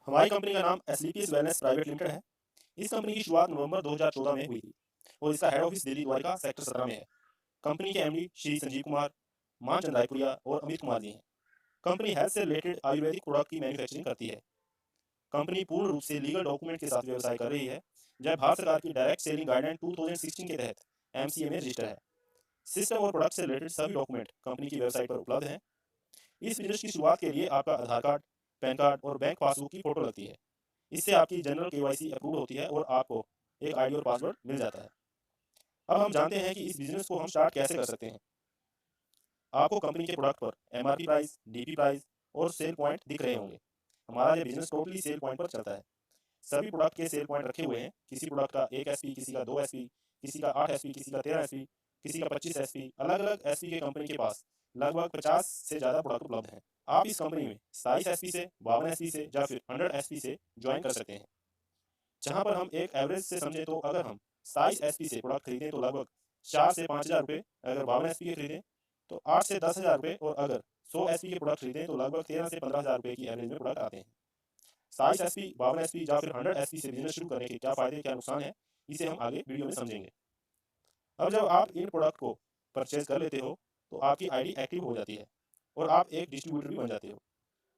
हमारी कंपनी का नाम एस्लीपियस वेलनेस प्राइवेट लिमिटेड है। इस कंपनी की शुरुआत नवंबर 2014 में हुई थी और इसका head office Delhi Dwarka sector 17 में है। कंपनी के एमडी श्री संजीव कुमार, मानचंद रायपुरिया और अमित कुमार जी हैं। कंपनी हेल्थ से रिलेटेड आयुर्वेदिक प्रोडक्ट की मैन्युफैक्चरिंग करती है। कंपनी पूर्ण रूप से लीगल डॉक्यूमेंट के साथ व्यवसाय कर रही है, जब भारत सरकार की डायरेक्ट सेलिंग गाइडलाइन 2016 के तहत एमसीए में रजिस्टर है। सिस्टम और प्रोडक्ट से रिलेटेड सभी डॉक्यूमेंट कंपनी की वेबसाइट पर उपलब्ध हैं। इस बिजनेस की शुरुआत के लिए आपका आधार कार्ड, पैन कार्ड और बैंक पासबुक की फोटो लगती है। इससे आपकी जनरल केवाईसी अप्रूव होती है और आपको एक आईडी और पासवर्ड मिल जाता है। अब हम जानते हैं कि इस बिजनेस को हम स्टार्ट कैसे कर सकते हैं। आपको कंपनी के प्रोडक्ट पर एमआरपी प्राइस, डीपी प्राइस और सेल पॉइंट दिख रहे होंगे। हमारा ये बिजनेस टोटली सेल पॉइंट पर चलता है। सभी प्रोडक्ट के सेल पॉइंट रखे हुए हैं। किसी प्रोडक्ट का 1 एसपी, किसी का 2 एसपी, किसी का 8 एसपी, किसी का 13 एसपी, किसी का 25 एसपी। अलग अलग एसपी के कंपनी के पास लगभग 50 से ज़्यादा प्रोडक्ट उपलब्ध हैं। आप इस कंपनी में 27 एसपी से, 52 एसपी से या फिर 100 एसपी से ज्वाइन कर सकते हैं। जहां पर हम एक एवरेज से समझें तो अगर हम 27 एसपी से प्रोडक्ट खरीदें तो लगभग 4 से 5 हज़ार रुपये, अगर 52 एसपी के खरीदें तो 8 से 10 हज़ार रुपये और अगर 100 एसपी के प्रोडक्ट खरीदें तो लगभग 13 से 15 हज़ार रुपये की एवरेज में प्रोडक्ट आते हैं। 27 एसपी, 52 एसपी या फिर 100 एसपी से बिजनेस शुरू करने के क्या फ़ायदे क्या नुकसान है, इसे हम आगे वीडियो में समझेंगे। अब जब आप इन प्रोडक्ट को परचेज कर लेते हो तो आपकी आईडी एक्टिव हो जाती है और आप एक डिस्ट्रीब्यूटर भी बन जाते हो।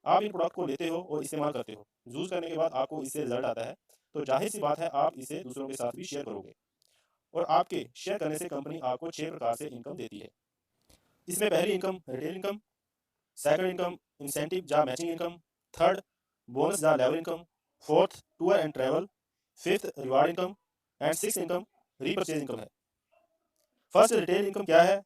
आप इन प्रोडक्ट को लेते हो और इस्तेमाल करते हो। यूज़ करने के बाद आपको इससे रिजल्ट आता है, तो जाहिर सी बात है आप इसे दूसरों के साथ भी शेयर करोगे और आपके शेयर करने से कंपनी आपको 6 प्रकार से इनकम देती है। इसमें पहली income retail income, second income incentive या मैचिंग इनकम, थर्ड बोनस या level income, fourth tour and travel, fifth reward income and six income repurchase income है। फर्स्ट रिटेल इनकम क्या है?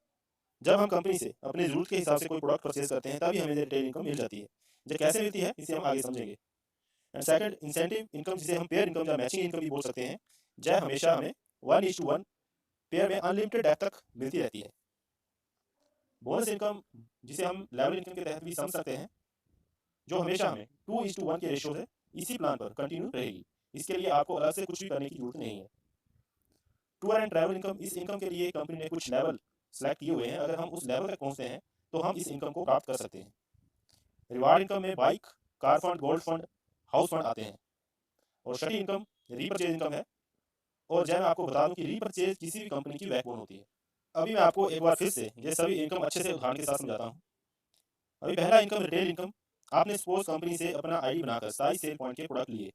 जब हम कंपनी से अपने जरूरत के हिसाब से कोई प्रोडक्ट परचेज करते हैं तभी हमें रिटेल इनकम मिल जाती है। जो कैसे मिलती है इसे हम आगे समझेंगे। एंड सेकंड इंसेंटिव इनकम, जिसे हम पेयर इनकम या मैचिंग इनकम भी बोल सकते हैं। जय हमेशा हमें 1:1 पेयर में अनलिमिटेड डेप्थ तक मिलती रहती है। बोनस इनकम, जिसे हम लेवल इनकम के तहत भी समझ सकते हैं, जो हमेशा हमें 2:1 के रेशियो से इसी प्लान पर कंटिन्यू रहेगी। इसके लिए आपको अलग से कुछ भी करने की जरूरत नहीं है। टूर एंड ट्रैवल इनकम, इस इनकम के लिए कंपनी ने कुछ लेवल सेलेक्ट किए हुए हैं। अगर हम उस लेवल तक पहुंचते हैं तो हम इस इनकम को प्राप्त कर सकते हैं। रिवार्ड इनकम में bike, car fund, gold fund, house fund आते हैं। और छठी इनकम रीपरचेज इनकम है। और जय मैं आपको बता दूं कि रीपरचेज किसी भी कंपनी की बैकबोन होती है। अभी मैं आपको एक बार फिर से ये सभी इनकम अच्छे से उदाहरण के साथ समझाता हूँ। अभी पहला इनकम रिटेल इनकम। आपने सपोज कंपनी से अपना आईडी बनाकर 27 सेल पॉइंट के प्रोडक्ट लिए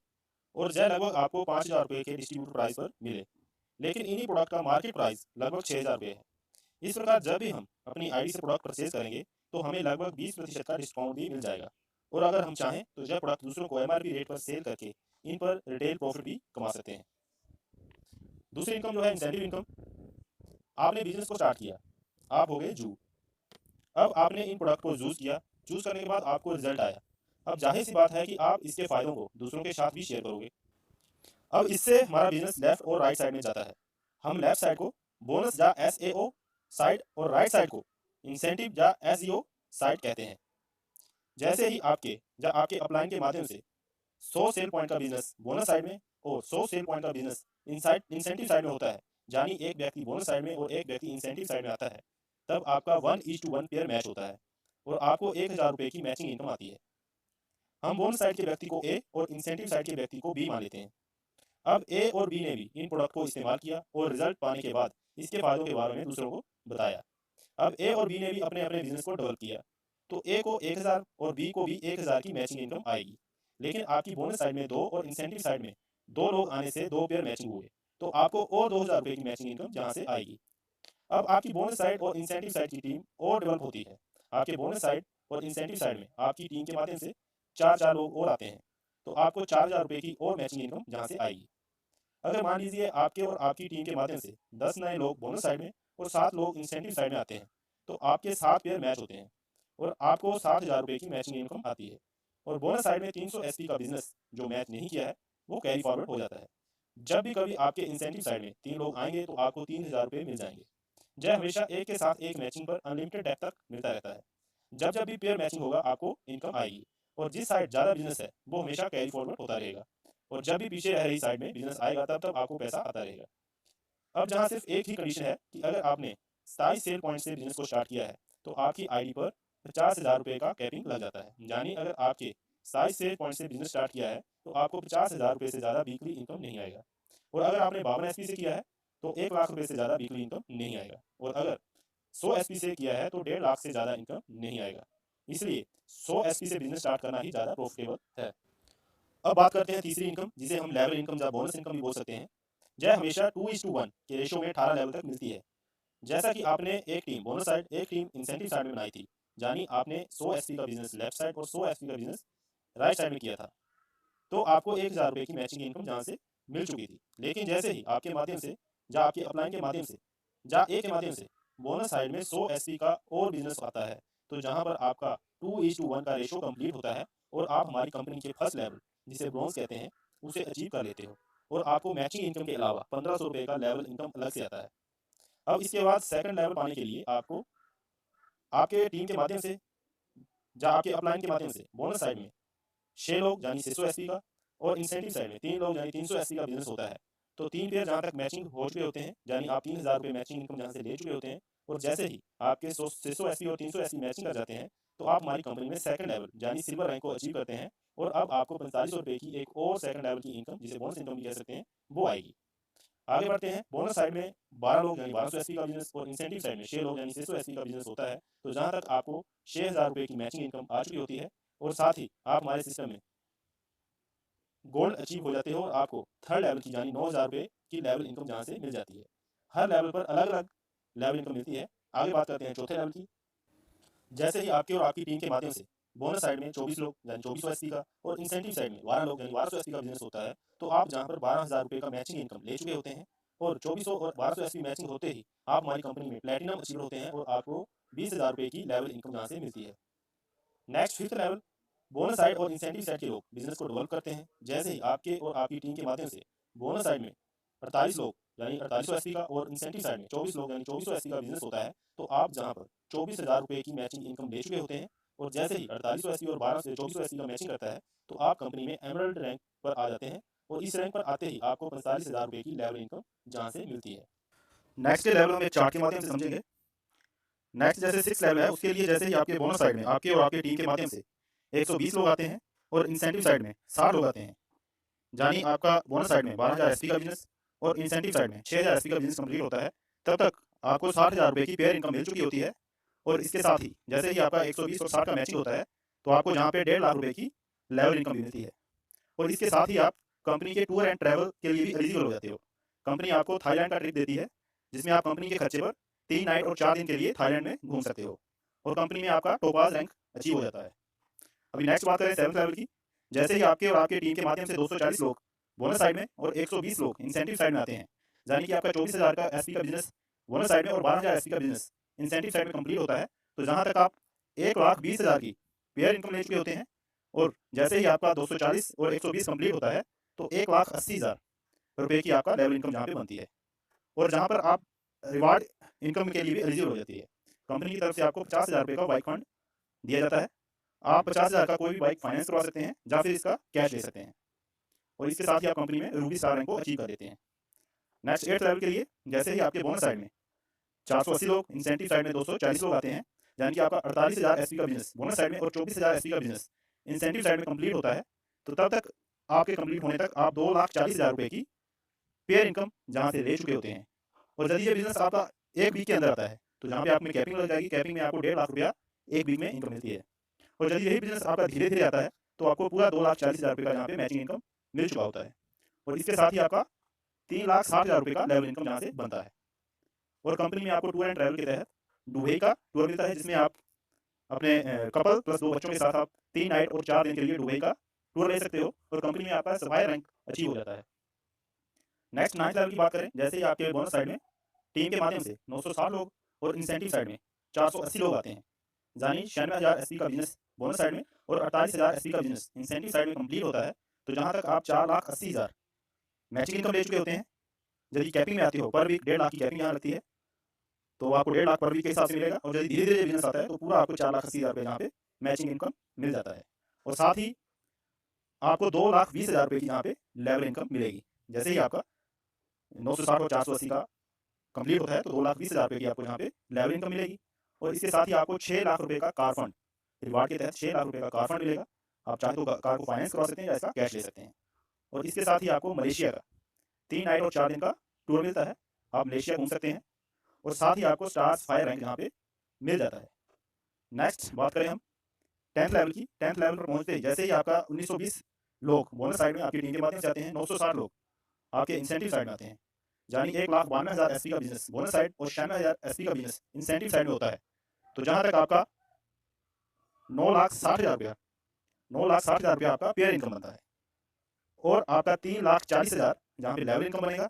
और जय लगभग आपको 5,000 रुपये के डिस्ट्रीब्यूटर प्राइस पर मिले, लेकिन इन्हीं प्रोडक्ट का मार्केट प्राइस लगभग 6,000 रुपये है। इस प्रकार जब भी हम अपनी आईडी से प्रोडक्ट परचेज करेंगे तो हमें लगभग 20% का डिस्काउंट भी मिल जाएगा। और अगर हम चाहें तो यह प्रोडक्ट दूसरों को एमआरपी रेट पर सेल करके इन पर रिटेल प्रॉफिट भी कमा सकते हैं। दूसरी इनकम जो है इंसेंटिव इनकम। आपने बिजनेस को स्टार्ट किया, आप हो गए जू। अब आपने इन प्रोडक्ट को यूज़ किया, चूज़ करने के बाद आपको रिजल्ट आया। अब जाहिर सी बात है कि आप इसके फ़ायदों को दूसरों के साथ भी शेयर करोगे। अब इससे हमारा बिजनेस लेफ्ट और राइट साइड में जाता है। हम लेफ्ट साइड को बोनस या एसएओ साइड और राइट साइड को इंसेंटिव या एसईओ साइड कहते हैं। जैसे ही आपके अपलाइन के माध्यम से 100 सेल पॉइंट का बिजनेस बोनस साइड में और 100 सेल पॉइंट का बिजनेस इनसाइड इंसेंटिव साइड में होता है, यानी एक व्यक्ति बोनस साइड में और एक व्यक्ति इंसेंटिव साइड में आता है, तब आपका 1:1 पेयर मैच होता है और आपको 1,000 रुपये की मैचिंग इनकम आती है। हम बोनस साइड के व्यक्ति को ए और इंसेंटिव साइड के व्यक्ति को बी मान लेते हैं। अब ए और बी ने भी इन प्रोडक्ट को इस्तेमाल किया और रिजल्ट पाने के बाद इसके फायदों के बारे में दूसरों को बताया। अब ए और बी ने भी अपने अपने बिजनेस को डेवलप किया, तो ए को 1,000 और बी को भी 1,000 की मैचिंग इनकम आएगी। लेकिन आपकी बोनस साइड में 2 और इंसेंटिव साइड में 2 लोग आने से 2 पेयर मैचिंग हुए, तो आपको और 2,000 रुपये की मैचिंग इनकम यहाँ से आएगी। अब आपकी बोनस साइड और इंसेंटिव साइड की टीम और डेवलप होती है। आपके बोनस साइड और इंसेंटिव साइड में आपकी टीम के माध्यम से 4 लोग और आते हैं, तो आपको 4,000 रुपये की और मैचिंग इनकम यहाँ से आएगी। अगर मान लीजिए आपके और आपकी टीम के माध्यम से 10 नए लोग बोनस साइड में और 7 लोग इंसेंटिव साइड में आते हैं, तो आपके 7 पेयर मैच होते हैं और आपको 7,000 रुपये की मैचिंग इनकम आती है। और बोनस साइड में 300 एसपी का बिजनेस जो मैच नहीं किया है वो कैरी फॉरवर्ड हो जाता है। जब भी कभी आपके इंसेंटिव साइड में 3 लोग आएंगे तो आपको 3,000 रुपये मिल जाएंगे। जय हमेशा एक के साथ एक मैचिंग पर अनलिमिटेड डेप्थ तक मिलता रहता है। जब जब भी पेयर मैचिंग होगा आपको इनकम आएगी और जिस साइड ज़्यादा बिजनेस है वो हमेशा कैरी फॉरवर्ड होता रहेगा और जब भी पीछे रह रही साइड में बिजनेस आएगा तब तब आपको पैसा आता रहेगा। अब जहाँ सिर्फ एक ही कंडीशन है कि अगर आपने 27 सेल पॉइंट से बिजनेस को स्टार्ट किया है तो आपकी आईडी पर 50,000 रुपये का कैपिंग लग जाता है। यानी अगर आपके साइज से पॉइंट से बिजनेस स्टार्ट किया है तो आपको 50,000 रुपये से ज़्यादा वीकली इनकम नहीं आएगा। और अगर आपने 52 एसपी से किया है तो 1 लाख रुपये से ज़्यादा वीकली इनकम नहीं आएगा। और अगर 100 एसपी से किया है तो 1.5 लाख से ज़्यादा इनकम नहीं आएगा। इसलिए 100 एसपी से बिजनेस स्टार्ट करना ही ज़्यादा प्रॉफिटेबल है। अब बात करते हैं तीसरी इनकम, जिसे हम लेवल इनकम या बोनस इनकम भी बोल सकते हैं। यह हमेशा 2:1 के रेशो में 18 लेवल तक मिलती है। जैसा कि आपने एक टीम बोनस साइड, एक टीम इंसेंटिव साइड में बनाई थी, यानी आपने 100 एसपी का बिजनेस लेफ्ट साइड और 100 एसपी का बिजनेस राइट साइड में किया था, तो आपको 1,000 रुपये की मैचिंग इनकम जहाँ से मिल चुकी थी। लेकिन जैसे ही आपके माध्यम से या आपके अपलाइन के माध्यम से या ए के माध्यम से बोनस साइड में 100 एसपी का और बिजनेस आता है, तो जहाँ पर आपका 2:1 का रेशो कंप्लीट होता है और आप हमारी कंपनी के फर्स्ट लेवल, जिसे ब्रॉन्ज कहते हैं, उसे अचीव कर लेते हो। और आपको मैचिंग इनकम के अलावा 1,500 रुपये का लेवल इनकम अलग से आता है। अब इसके बाद सेकंड लेवल पाने के लिए आपको आपके टीम के माध्यम से या आपके अपलाइन के माध्यम से बोनस साइड में 6 लोग यानी 600 एसपी का और इंसेंटिव साइड में 3 लोग यानी 300 एसपी का बिजनेस होता है। तो 3 पेयर जहाँ तक मैचिंग हो चुके होते हैं, यानी आप 3,000 रुपये मैचिंग इनकम जहाँ से ले चुके होते हैं, और जैसे ही आपके 600 एसपी और 300 एसपी मैचिंग कर जाते हैं, तो आप हमारी कंपनी में सेकंड लेवल यानी सिल्वर रैंक को अचीव करते हैं। और अब आपको 4500 रुपये की एक और सेकंड लेवल की इनकम, जिसे बोनस इनकम भी कह सकते हैं, वो आएगी। आगे बढ़ते हैं। बोनस साइड में 12 लोग यानी 1200 एसपी का बिजनेस और इंसेंटिव साइड में 6 लोग यानी 600 एसपी का बिजनेस होता है। तो जहाँ तक आपको 6,000 रुपये की मैचिंग इनकम आ चुकी होती है, और साथ ही आप हमारे सिस्टम में गोल्ड अचीव हो जाते हो और आपको थर्ड लेवल की यानी 9,000 रुपये की लेवल इनकम जहाँ से मिल जाती है। हर लेवल पर अलग अलग लेवल इनकम मिलती है। आगे बात करते हैं चौथे लेवल की। जैसे ही आपके और आपकी टीम के माध्यम से बोनस साइड में 24 लोग यानी 2400 एसपी का और इंसेंटिव साइड में 12 लोग यानी 1200 एसपी का बिजनेस होता है, तो आप जहाँ पर 12,000 रुपये का मैचिंग इनकम ले चुके होते हैं और 2400 और 1200 एसपी मैचिंग होते ही आप हमारी कंपनी में प्लेटिनम अचीवर होते हैं और आपको 20,000 रुपये की लेवल इनकम जहाँ से मिलती है। Next fifth level, bonus side और इंसेंटिव साइड के लोग बिजनेस को डेवलप करते हैं। जैसे ही आपके और आपकी टीम के माध्यम से बोनस साइड में 48 लोग यानी 4800 एसपी का और इंसेंटिव साइड में 24 लोग यानी 2400 एसपी का बिजनेस होता है, तो आप जहां पर 24,000 रुपये की मैचिंग इनकम ले चुके होते हैं, और जैसे ही 4800 एसपी और 12 से 2400 एसपी का मैचिंग करता है, तो आप कंपनी में एमरल्ड रैंक पर आ जाते हैं। और इस रैंक पर आते ही आपको 45,000 रुपये की लेवल इनकम जहाँ से मिलती है। नेक्स्ट लेवल हम एक चार्ट के माध्यम से समझेंगे। नेक्स्ट जैसे 6 लेवल है, उसके लिए जैसे ही आपके बोनस साइड में आपके और आपके टीम के माध्यम से 120 लोग आते हैं और इंसेंटिव साइड में 60 लोग आते हैं, यानी आपका बोनस साइड में 12,000 एसपी का बिजनेस और इंसेंटिव साइड में 6,000 एसपी का बिजनेस कंप्लीट होता है, तब तक आपको 60,000 रुपये की पेयर इनकम मिल चुकी होती है। और इसके साथ ही जैसे ही आपका 120 और 60 का मैचिंग होता है, तो आपको जहाँ पे 1.5 लाख रुपये की लेवल इनकम भी मिलती है। और इसके साथ ही आप कंपनी के टूर एंड ट्रैवल के लिए भी एलिजिबल हो जाते हो। कंपनी आपको थाईलैंड का ट्रिप देती है, जिसमें आप कंपनी के खर्चे पर 3 नाइट और 4 दिन के लिए थाईलैंड में घूम सकते हो, और कंपनी में आपका टोपाज रैंक अचीव हो जाता है। अभी नेक्स्ट बात करें 7th लेवल की। जैसे ही आपके और आपके टीम के माध्यम से 240 लोग बोनस साइड में और 120 लोग इंसेंटिव साइड में आते हैं, यानी कि आपका 24,000 का एसपी का बिजनेस बोनस साइड में और 12,000 एसपी का बिजनेस इंसेंटिव साइड में कंप्लीट होता है, तो जहां तक आप 1,20,000 की पेयर इनकम ले चुके होते हैं, और जैसे ही आपका 240 और 120 कंप्लीट होता है, तो 1,80,000 रुपये की आपका लेवल इनकम जहाँ पे बनती है, और जहाँ पर आप रिवार्ड इनकम के लिए भी एलिजिबल हो जाती है। कंपनी की तरफ से आपको 50,000 रुपये का बाइक फंड दिया जाता है। आप 50,000 का कोई भी बाइक फाइनेंस करवा सकते हैं या फिर इसका कैश ले सकते हैं, और इसके साथ ही आप कंपनी में रूबी स्टार रैंक को अचीव कर देते हैं। नेक्स्ट 8th लेवल के लिए जैसे ही आपके बोनस साइड में 480 लोग, इंसेंटिव साइड में 240 लोग आते हैं, यानी कि आपका 48,000 एसपी का बिजनेस बोनस साइड में और 24,000 एसपी का बिजनेस इंसेंटिव साइड में कंप्लीट होता है, तो तब तक आपके कंप्लीट होने तक आप 2,40,000 रुपये की पेयर इनकम जहाँ से ले चुके होते हैं। और यदि ये बिजनेस आपका एक वीक के अंदर आता है, तो जहाँ पे आप में कैपिंग लग जाएगी, कैपिंग में आपको 1.5 लाख रुपया एक वीक में इनकम मिलती है। और यदि यही बिजनेस आपका धीरे धीरे आता है, तो आपको पूरा 2,40,000 रुपये का यहाँ पे मैचिंग इनकम मिल चुका होता है, और इसके साथ ही आपका 3,60,000 रुपये का लेवल इनकम जहाँ से बनता है। और कंपनी में आपको टूर एंड ट्रैवल के तहत दुबई का टूर मिलता है, जिसमें आप अपने कपल प्लस 2 बच्चों के साथ आप 3 नाइट और 4 दिन के लिए दुबई का टूर ले सकते हो, और कंपनी में आपका सफायर रैंक अचीव हो जाता है। नेक्स्ट 9th लेवल की बात करें, जैसे ही आपके बोनस साइड में टीम के माध्यम से 960 लोग और इंसेंटिव साइड में 480 लोग आते हैं, यानी 96,000 एसपी का बिजनेस बोनस साइड में और 48,000 एसपी का बिजनेस इंसेंटिव साइड में कंप्लीट होता है, तो जहां तक आप 4,80,000 मैचिंग इनकम ले चुके होते हैं। यदि कैपिंग में आती हो, पर वीक 1.5 लाख की कैपिंग यहाँ लगती है, तो आपको 1.5 लाख पर वीक के हिसाब से मिलेगा, और यदि धीरे धीरे बिजनेस आता है, तो पूरा आपको 4,80,000 रुपये यहाँ पे मैचिंग इनकम मिल जाता है। और साथ ही आपको 2,20,000 रुपये की यहाँ पे लेवल इनकम मिलेगी। जैसे ही आपका 960 और 480 का कंप्लीट होता है, तो 2,20,000 रुपये की आपको यहाँ पे लेवल इनकम मिलेगी। और इसके साथ ही आपको 6 लाख रुपये का कार फंड, रिवार्ड के तहत 6 लाख रुपये का कार फंड मिलेगा, आप चाहे तो कार को फाइनेंस करवा सकते हैं या इसका कैश ले सकते हैं। और इसके साथ ही आपको मलेशिया का 3 नाइट और 4 दिन का टूर मिलता है, आप मलेशिया घूम सकते हैं। और साथ ही आपको स्टार्स फायर रैंक यहाँ पे मिल जाता है। नेक्स्ट बात करें हम 10th लेवल की। 10th लेवल पर पहुंचते ही जैसे ही आपका 1920 लोग बोनस साइड में आपकी टीम के माध्यम से आते हैं, 960 लोग आपके इंसेंटिव साइड में आते हैं, यानी 1,92,000 एसपी का बिजनेस बोनस साइड और 96,000 एसपी का बिजनेस इंसेंटिव साइड में होता है। तो जहां तक आपका 9,60,000 रुपया 9,60,000 रुपया आपका पेयर इनकम बनता है। और आपका 3,40,000 जहाँ पे लेवल इनकम बनेगा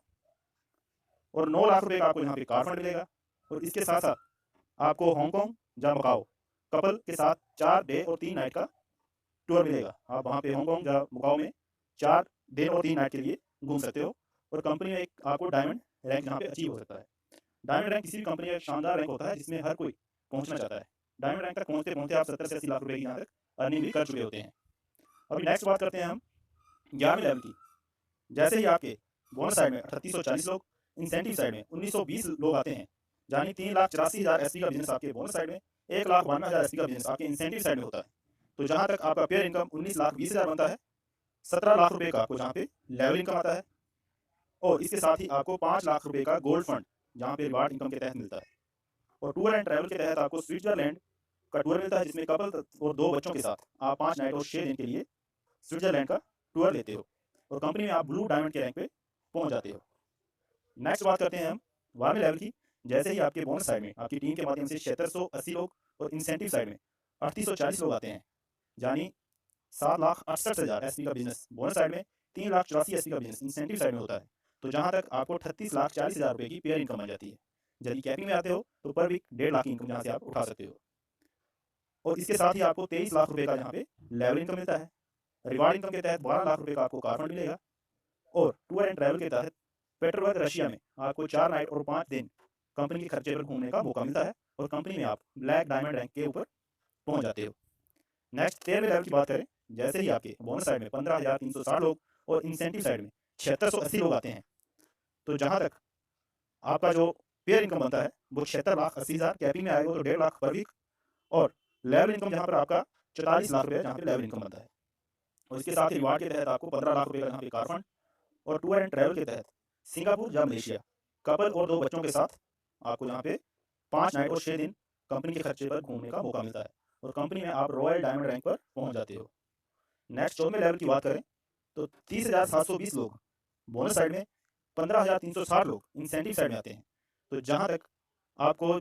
और 9 लाख रुपए का आपको यहाँ पे कार फंड मिलेगा। और इसके साथ साथ आपको हांगकांग या मकाओ कपल के साथ 4 डे और 3 नाइट का टूर मिलेगा। आप वहाँ पे हांगकांग या मकाओ में 4 दिन और 3 नाइट के लिए घूम सकते हो। और कंपनी में एक आपको डायमंड रैंक यहाँ पे अचीव हो सकता है। डायमंड रैंक किसी भी कंपनी का एक शानदार रैंक होता है जिसमें हर कोई पहुंचना चाहता है। डायमंड रैंक तक पहुंचते पहुंचते आप 70 से 80 लाख रुपए की यहाँ तक अर्निंग भी कर चुके होते हैं। अभी नेक्स्ट बात करते हैं हम 11वें लेवल की। जैसे ही आपके बोनस साइड में 3840 लोग, इंसेंटिव साइड में 1920 लोग आते हैं, यानी 3,84,000 एसपी का बिजनेस आपके बोनस साइड में, 1,52,000 एसपी का बिजनेस आपके इंसेंटिव साइड में होता है। तो जहां तक आपका पेयर इनकम 19,20,000 बनता है, 17 लाख रुपए का आपको जहाँ पे लेवल इनकम आता है। और इसके साथ ही आपको 5 लाख रुपए का गोल्ड फंड जहाँ पे रिवार्ड इनकम के तहत मिलता है। और टूर एंड ट्रैवल के तहत आपको स्विट्जरलैंड का टूर मिलता है, जिसमें कपल और 2 बच्चों के साथ आप 5 नाइट और 6 दिन के लिए स्विट्जरलैंड का टूर लेते हो। और कंपनी में आप ब्लू डायमंड के रैंक पे पहुंच जाते हो। नेक्स्ट बात करते हैं हम 12वें लेवल की। जैसे ही आपके बोनस साइड में आपकी टीम के माध्यम से 7680 लोग और इंसेंटिव साइड में 3840 लोग आते हैं, यानी 7,68,000 एसपी का बिजनेस बोनस साइड में, 3,84,000 एसपी का बिजनेस इंसेंटिव साइड में होता है। तो जहां तक आपको 38,40,000 रुपए की पेयर इनकम बन जाती है। यदि कैपिंग में आते हो तो पर वीक 1.5 लाख की इनकम यहाँ से आप उठा सकते हो। और इसके साथ ही आपको 23 लाख रुपए का यहाँ पे लेवल इनकम मिलता है। रिवार्ड इनकम के तहत 12 लाख रुपए का आपको कार फंड मिलेगा। और टूर एंड ट्रैवल के तहत पेट्रोवर्क रशिया में आपको 4 नाइट और 5 दिन कंपनी के खर्चे पर घूमने का मौका मिलता है। और कंपनी में आप ब्लैक डायमंड रैंक के ऊपर पहुंच जाते हो। नेक्स्ट 13वें लेवल की बात करें। जैसे ही आपके बोनस साइड में 15,360 लोग और इंसेंटिव साइड में 7680 लोग आते हैं, तो जहां तक आपका जो पेयर इनकम बनता है वो 76,80,000, कैपिंग में आएगा तो 1.5 लाख पर वीक। और लेवल इनकम जहां पर आपका 44 लाख रुपये जहां पे लेवल इनकम बनता है। और इसके साथ ही रिवार्ड के तहत आपको 15 लाख रुपये का यहाँ पे कार फंड। और टूर एंड ट्रैवल के तहत सिंगापुर या मलेशिया कपल और 2 बच्चों के साथ आपको यहाँ पे 5 नाइट और 6 दिन कंपनी के खर्चे पर घूमने का मौका मिलता है। और कंपनी में आप रॉयल डायमंड रैंक पर पहुंच जाते हो। नेक्स्ट 14वें लेवल की बात करें तो 30,720 लोग बोनस साइड में, 15,360 लोग इंसेंटिव साइड में आते हैं। तो जहां तक आपको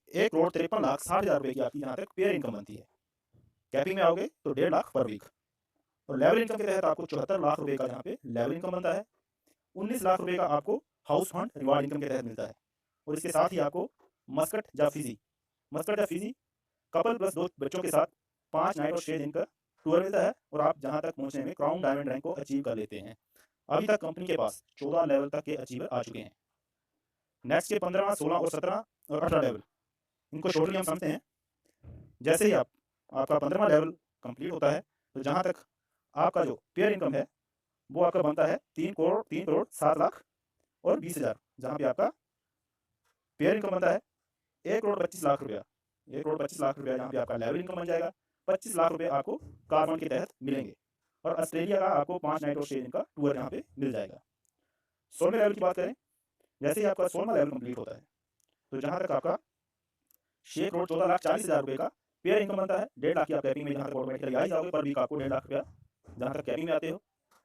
1,53,60,000 रुपए की आपकी यहाँ तक पेयर इनकम बनती है। कैपिंग में आओगे तो 1.5 लाख पर वीक। और लेवल इनकम के तहत आपको 74 लाख रुपए का यहाँ पे लेवल इनकम बनता है। 19 लाख रुपए का आपको हाउस फंड रिवार्ड इनकम के तहत मिलता है। और इसके साथ ही आपको मस्कट या फिजी कपल प्लस 2 बच्चों के साथ 5 नाइट और 6 दिन का टूर मिलता है। और आप जहां तक पहुंचने में क्राउन डायमंड रैंक को अचीव कर लेते हैं। अभी तक कंपनी के पास 14 लेवल तक के अचीवर आ चुके हैं। नेक्स्ट के 15, 16 और 17 और 18 लेवल, इनको शॉर्टली हम समझते हैं। जैसे ही आपका 15वां लेवल कंप्लीट होता है, तो जहां तक आपका जो पेयर इनकम है वो आपका बनता है 3 करोड़ 7 लाख और 20,000, जहां पे आपका पेयर इनकम बनता है 1 करोड़ 25 लाख रुपया। 1 करोड़ 25 लाख रुपया यहाँ पे आपका लेवल इनकम बन जाएगा। 25 लाख रुपए आपको कार फंड के तहत मिलेंगे। और ऑस्ट्रेलिया का आपको 5 नाइट और 6 दिन का टूर यहाँ पे मिल जाएगा। 16वें लेवल की बात करें। जैसे ही आपका 16वां लेवल कंप्लीट होता है, तो जहां तक आपका 6 करोड़ 14,40,000 रुपए का पेयर इनकम बनता है। 1.5 लाख की आप कैपिंग में जहाँ तक ऑटोमेटिकली आ ही जाओगे, पर वीक आपको 1.5 लाख रुपया जहाँ तक कैपिंग में आते हो।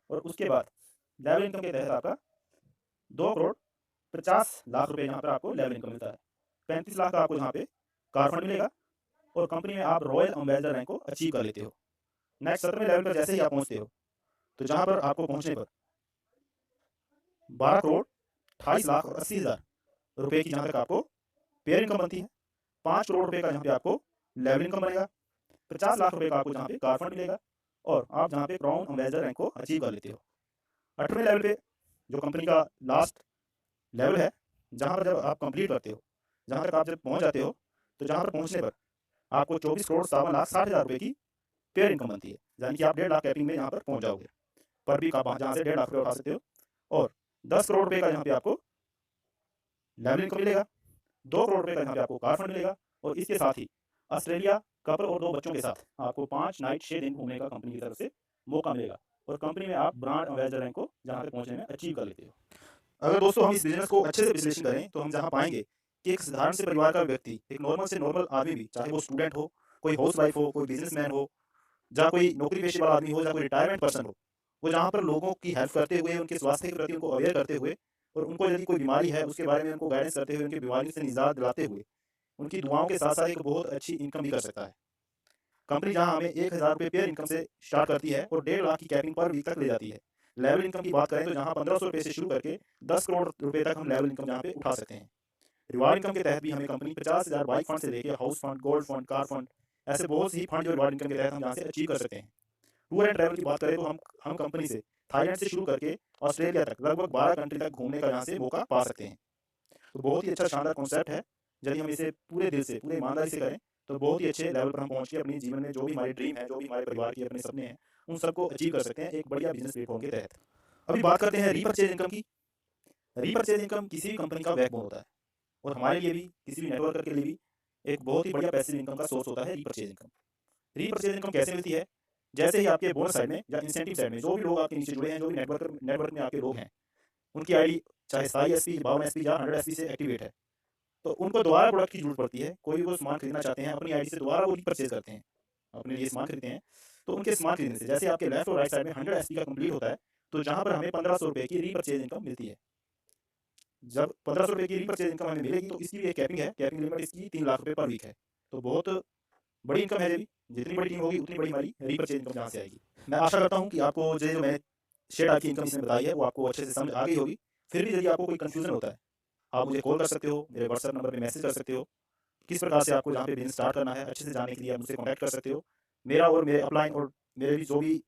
और उसके बाद लेवल इनकम के तहत आपका 2 करोड़ 50 लाख रुपए यहाँ पर आपको लेवल इनकम मिलता है। 35 लाख का आपको यहाँ पे कार फंड मिलेगा। और कंपनी में आप रॉयल एम्बेसडर रैंक को अचीव कर लेते हो। नेक्स्ट 17वें लेवल पर जैसे ही आप पहुंचते हो, तो जहां पर आपको पहुंचने पर 12 करोड़ 28 लाख और 80,000 रुपए की जहां तक आपको पेयर इनकम बनती है। 5 करोड़ रुपए का यहाँ पे आपको लेवल इनकम बनेगा। 50 लाख रुपए का आपको जहाँ पे कार फंड मिलेगा। और आप जहाँ पे क्राउन एम्बेसडर रैंक को अचीव कर लेते हो। 8वें लेवल पे जो कंपनी का लास्ट लेवल है, जहाँ पर जब आप कंप्लीट करते हो, जहाँ तक आप जब पहुँच जाते हो, तो जहाँ पर पहुँचने पर आपको 24 करोड़ 57,60,000 रुपए की पेयर इनकम बनती है। यानी कि आप 1.5 लाख कैपिंग में यहाँ पर पहुँच जाओगे। पर वीक आप जहाँ से 1.5 लाख रुपये उठा सकते हो। और 10 करोड़ रुपए का यहाँ पे आपको लेवल इनकम मिलेगा। 2 करोड़ रुपए का यहाँ पे आपको कार फंड मिलेगा। और इसके साथ ही ऑस्ट्रेलिया कपल और 2 बच्चों के साथ आपको 5 नाइट 6 दिन घूमने का कंपनी की तरफ से मौका मिलेगा और कंपनी में आप ब्रांड एम्बेसडर रैंक को जहाँ तक पहुँचने में अचीव कर लेते हो। अगर दोस्तों हम इस बिज़नेस को अच्छे से विश्लेषण करें तो हम जहाँ पाएँगे कि एक साधारण से परिवार का व्यक्ति, एक नॉर्मल से नॉर्मल आदमी भी, चाहे वो स्टूडेंट हो, कोई हाउसवाइफ हो, कोई बिज़नेसमैन हो, जहाँ कोई नौकरी पेशे वाला आदमी हो या कोई रिटायरमेंट पर्सन हो, वो जहाँ पर लोगों की हेल्प करते हुए, उनके स्वास्थ्य के प्रति उनको अवेयर करते हुए और उनको यदि कोई बीमारी है, उसके बारे में उनको गाइडेंस करते हुए, उनकी बीमारी से निजात दिलाते हुए, उनकी दुआओं के साथ-साथ एक बहुत अच्छी इनकम भी कर सकता है। कंपनी जहाँ हमें ₹1000 पेयर इनकम से स्टार्ट करती है और 1.5 लाख की कैपिंग पर वीक तक ले जाती है। लेवल इनकम की बात करें तो जहाँ ₹1500 से शुरू करके 10 करोड़ रुपए तक हम लेवल इनकम जहाँ पे उठा सकते हैं। रिवार्ड इनकम के तहत भी हमें कंपनी 50,000 बाइक फंड से लेके house fund, gold fund, car fund, ऐसे बहुत सी फंड जो रिवार्ड इनकम के तहत हम यहाँ से अचीव कर सकते हैं। टूर एंड ट्रैवल की बात करें तो हम कंपनी से थाईलैंड से शुरू करके ऑस्ट्रेलिया तक लगभग 12 कंट्री तक घूमने का यहाँ से मौका पा सकते हैं। तो बहुत ही अच्छा शानदार कॉन्सेप्ट है। यदि हम इसे पूरे दिल से, पूरे ईमानदारी से करें तो बहुत ही अच्छे लेवल पर हम पहुँच के अपने जीवन में जो भी हमारे ड्रीम है, जो भी हमारे परिवार के अपने सपने हैं, उन सबको अचीव कर सकते हैं एक बढ़िया बिज़नेस प्लेटफ़ॉर्म के तहत। अभी बात करते हैं रीपरचेज़ इनकम की। रीपरचेज़ इनकम किसी भी कंपनी का बैकबोन होता है और हमारे लिए भी, किसी भी नेटवर्कर के लिए भी एक बहुत ही बढ़िया पैसिव इनकम का सोर्स होता है रीपरचेज़ इनकम। रीपरचेज़ इनकम कैसे मिलती है? जैसे ही आपके बोनस साइड में या इंसेंटिव साइड में जो भी लोग आपके नीचे जुड़े हैं, जो भी नेटवर्क में आपके लोग हैं, उनकी आईडी चाहे 27 एसपी, 52 एसपी या 100 एसपी से एक्टिवेट है, तो उनको दोबारा प्रोडक्ट की ज़रूरत पड़ती है। कोई भी वो सामान खरीदना चाहते हैं, अपनी आईडी से दोबारा वो रीपरचेज़ करते हैं, अपने लिए सामान खरीदते हैं। तो उनके सामान खरीदने से जैसे आपके लेफ्ट और राइट साइड में 100 एसपी का कंप्लीट होता है, तो जहाँ पर हमें ₹1500 की रीपरचेज़ इनकम मिलती है। जब ₹1500 की रीपरचेज़ इनकम हमें मिलेगी तो इसकी भी एक कैपिंग है, कैपिंग लिमिट इसकी ₹3 लाख पर वीक है। तो बहुत बड़ी इनकम है ये भी, जितनी बड़ी टीम होगी उतनी बड़ी हमारी रीपरचेज़ इनकम जहाँ से आएगी। मैं आशा करता हूँ कि आपको जो मैंने 6 टाइप की इनकम इसमें बताई है वो आपको अच्छे से समझ आ गई होगी। फिर भी यदि आपको कोई कन्फ्यूज़न होता है, आप मुझे कॉल कर सकते हो, मेरे व्हाट्सएप नंबर पे मैसेज कर सकते हो। किस प्रकार से आपको जहाँ पे बिज़नेस स्टार्ट करना है, अच्छे से जानने के लिए आप मुझसे कॉन्टैक्ट कर सकते हो। मेरा और मेरे अपलाइन और मेरे भी जो भी